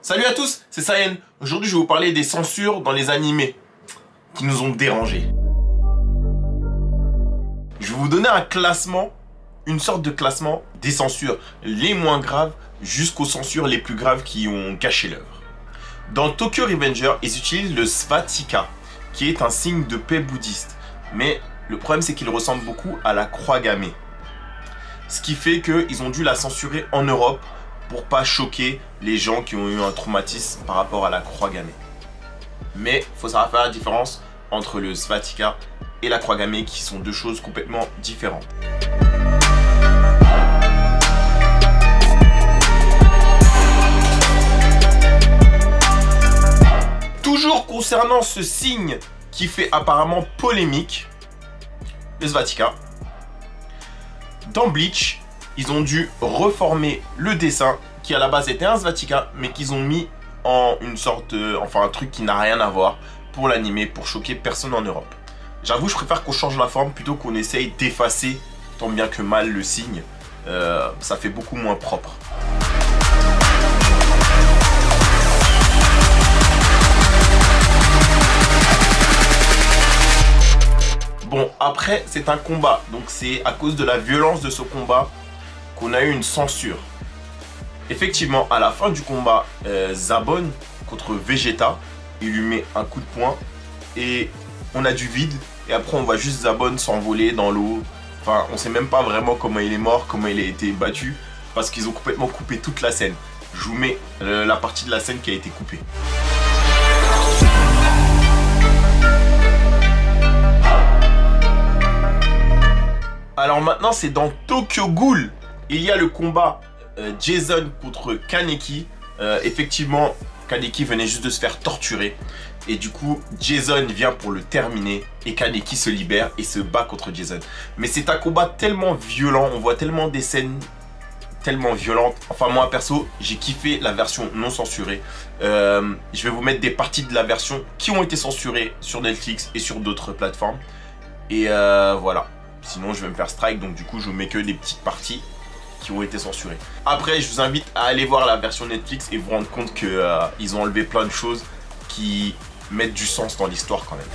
Salut à tous, c'est Sayen. Aujourd'hui je vais vous parler des censures dans les animés qui nous ont dérangés. Je vais vous donner un classement, une sorte de classement des censures les moins graves jusqu'aux censures les plus graves qui ont gâché l'œuvre. Dans Tokyo Revenger, ils utilisent le Svatika, qui est un signe de paix bouddhiste. Mais le problème c'est qu'il ressemble beaucoup à la croix gammée. Ce qui fait qu'ils ont dû la censurer en Europe pour pas choquer les gens qui ont eu un traumatisme par rapport à la croix gammée. Mais il faut savoir faire la différence entre le Svatika et la croix gammée qui sont deux choses complètement différentes. Toujours concernant ce signe qui fait apparemment polémique, le Svatika, dans Bleach, ils ont dû reformer le dessin qui à la base était un Svatika mais qu'ils ont mis en une sorte, enfin un truc qui n'a rien à voir pour l'animé, pour choquer personne en Europe. J'avoue, je préfère qu'on change la forme plutôt qu'on essaye d'effacer tant bien que mal le signe. Ça fait beaucoup moins propre. Bon, après, c'est un combat. Donc, c'est à cause de la violence de ce combat qu'on a eu une censure. Effectivement, à la fin du combat, Zabon contre Vegeta, il lui met un coup de poing et on a du vide. Et après, on voit juste Zabon s'envoler dans l'eau. Enfin, on sait même pas vraiment comment il est mort, comment il a été battu, parce qu'ils ont complètement coupé toute la scène. Je vous mets la partie de la scène qui a été coupée. Alors maintenant, c'est dans Tokyo Ghoul. Il y a le combat Jason contre Kaneki. Effectivement, Kaneki venait juste de se faire torturer. Et du coup, Jason vient pour le terminer. Et Kaneki se libère et se bat contre Jason. Mais c'est un combat tellement violent. On voit tellement des scènes tellement violentes. Enfin, moi, perso, j'ai kiffé la version non censurée. Je vais vous mettre des parties de la version qui ont été censurées sur Netflix et sur d'autres plateformes. Et voilà. Sinon je vais me faire strike, donc du coup je vous mets que des petites parties qui ont été censurées. Après je vous invite à aller voir la version Netflix et vous rendre compte que ils ont enlevé plein de choses qui mettent du sens dans l'histoire quand même.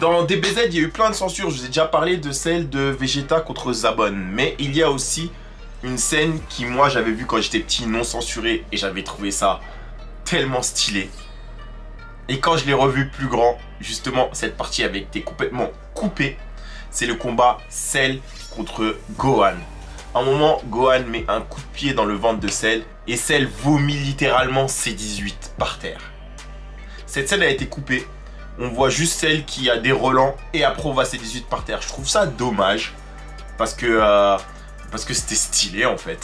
Dans DBZ, il y a eu plein de censures. Je vous ai déjà parlé de celle de Vegeta contre Zabon. Mais il y a aussi une scène qui, moi, j'avais vu quand j'étais petit, non censurée. Et j'avais trouvé ça tellement stylé. Et quand je l'ai revu plus grand, justement, cette partie avait été complètement coupée. C'est le combat Cell contre Gohan. À un moment, Gohan met un coup de pied dans le ventre de Cell. Et Cell vomit littéralement C18 par terre. Cette scène a été coupée. On voit juste celle qui a des relents et après on voit ces 18 par terre. Je trouve ça dommage parce que c'était stylé en fait.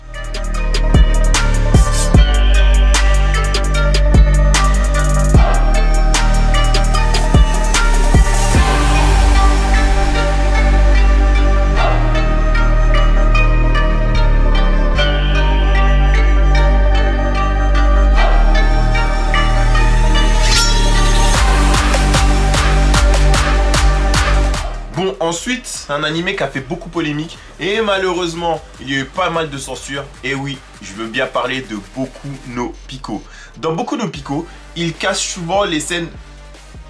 Bon, ensuite, c'est un animé qui a fait beaucoup polémique et malheureusement, il y a eu pas mal de censure. Et oui, je veux bien parler de Boku no Pico. Dans Boku no Pico, il cache souvent les scènes...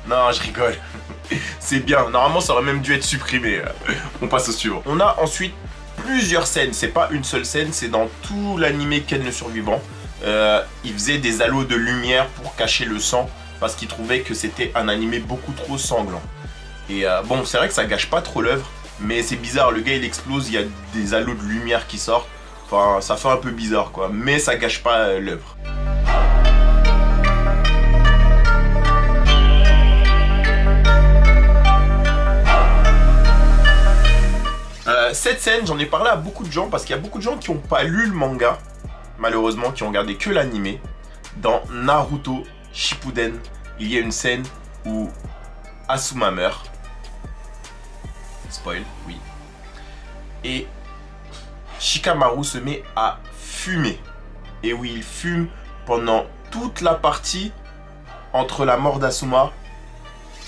Non, je rigole. C'est bien. Normalement, ça aurait même dû être supprimé. On passe au suivant. On a ensuite plusieurs scènes. C'est pas une seule scène, c'est dans tout l'animé Ken le Survivant. Il faisait des halos de lumière pour cacher le sang parce qu'il trouvait que c'était un animé beaucoup trop sanglant. Et bon, c'est vrai que ça gâche pas trop l'œuvre, mais c'est bizarre, le gars il explose, il y a des halos de lumière qui sortent. Enfin, ça fait un peu bizarre quoi, mais ça gâche pas l'œuvre. Cette scène, j'en ai parlé à beaucoup de gens parce qu'il y a beaucoup de gens qui n'ont pas lu le manga, malheureusement, qui ont regardé que l'animé. Dans Naruto Shippuden, il y a une scène où Asuma meurt. Spoil, oui. Et Shikamaru se met à fumer. Et oui, il fume pendant toute la partie entre la mort d'Asuma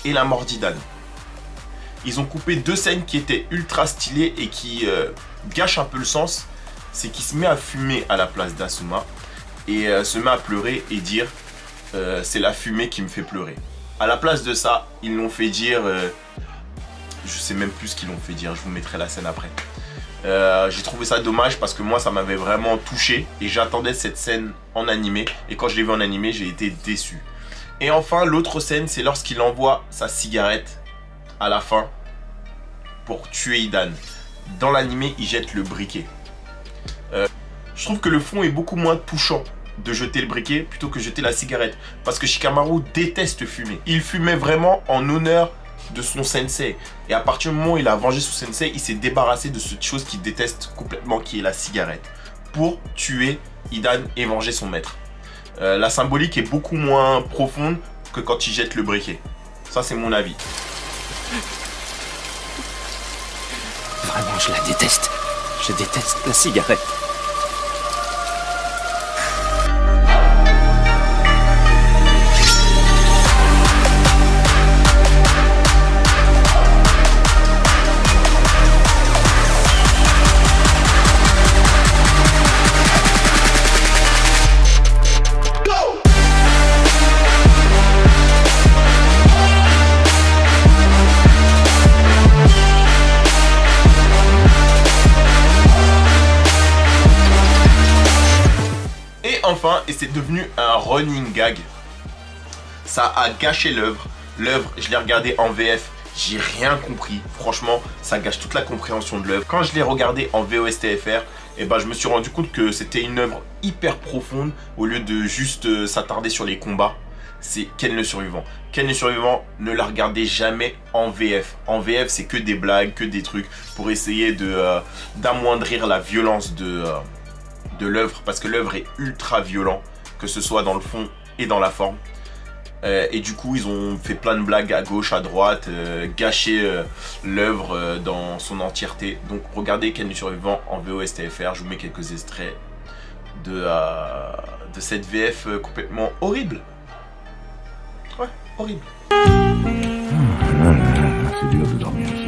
et la mort d'Hidan. Ils ont coupé 2 scènes qui étaient ultra stylées et qui gâchent un peu le sens. C'est qu'il se met à fumer à la place d'Asuma et se met à pleurer et dire c'est la fumée qui me fait pleurer. À la place de ça, ils l'ont fait dire, je sais même plus ce qu'ils l'ont fait dire, je vous mettrai la scène après. J'ai trouvé ça dommage parce que moi ça m'avait vraiment touché et j'attendais cette scène en animé et quand je l'ai vu en animé j'ai été déçu. Et enfin l'autre scène c'est lorsqu'il envoie sa cigarette à la fin pour tuer Hidan. Dans l'animé il jette le briquet. Je trouve que le fond est beaucoup moins touchant de jeter le briquet plutôt que jeter la cigarette parce que Shikamaru déteste fumer. Il fumait vraiment en honneur de son sensei et à partir du moment où il a vengé son sensei, il s'est débarrassé de cette chose qu'il déteste complètement qui est la cigarette pour tuer Hidan et venger son maître. La symbolique est beaucoup moins profonde que quand il jette le briquet. Ça c'est mon avis. Vraiment je la déteste. Je déteste la cigarette. Enfin, et c'est devenu un running gag. Ça a gâché l'œuvre. L'œuvre, je l'ai regardé en VF, j'ai rien compris. Franchement, ça gâche toute la compréhension de l'œuvre. Quand je l'ai regardé en VOSTFR, et ben, je me suis rendu compte que c'était une œuvre hyper profonde au lieu de juste s'attarder sur les combats. C'est Ken le Survivant. Ken le Survivant, ne la regardez jamais en VF. En VF, c'est que des blagues, que des trucs pour essayer d'amoindrir la violence de l'œuvre parce que l'œuvre est ultra violent, que ce soit dans le fond et dans la forme. Et du coup, ils ont fait plein de blagues à gauche, à droite, gâché l'œuvre dans son entièreté. Donc, regardez Ken le Survivant en VOSTFR. Je vous mets quelques extraits de cette VF complètement horrible. Ouais, horrible. C'est dur de dormir ici.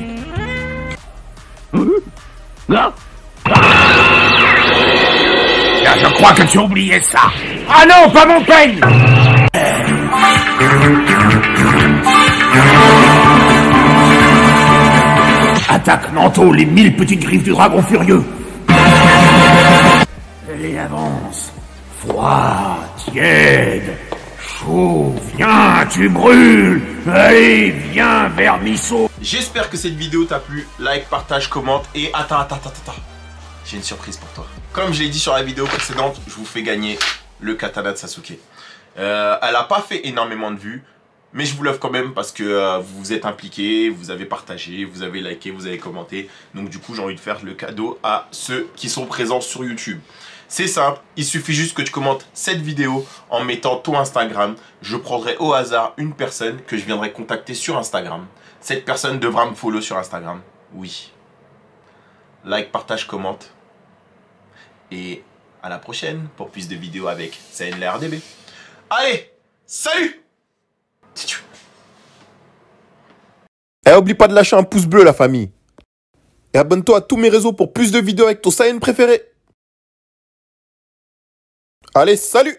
Je crois que tu oubliais ça. Ah non, pas mon peigne. Attaque, manteau, les 1000 petites griffes du dragon furieux. Allez, avance. Froid, tiède, chaud, viens, tu brûles. Allez, viens, vermisseau. J'espère que cette vidéo t'a plu. Like, partage, commente et attends. J'ai une surprise pour toi. Comme je l'ai dit sur la vidéo précédente, je vous fais gagner le katana de Sasuke. Elle n'a pas fait énormément de vues, mais je vous l'offre quand même parce que vous vous êtes impliqués, vous avez partagé, vous avez liké, vous avez commenté. Donc du coup, j'ai envie de faire le cadeau à ceux qui sont présents sur YouTube. C'est simple, il suffit juste que tu commentes cette vidéo en mettant ton Instagram. Je prendrai au hasard une personne que je viendrai contacter sur Instagram. Cette personne devra me follow sur Instagram. Oui. Like, partage, commente. Et à la prochaine pour plus de vidéos avec CNLRDB. Allez, salut! Et oublie pas de lâcher un pouce bleu la famille. Et abonne-toi à tous mes réseaux pour plus de vidéos avec ton Saiyan préféré. Allez, salut!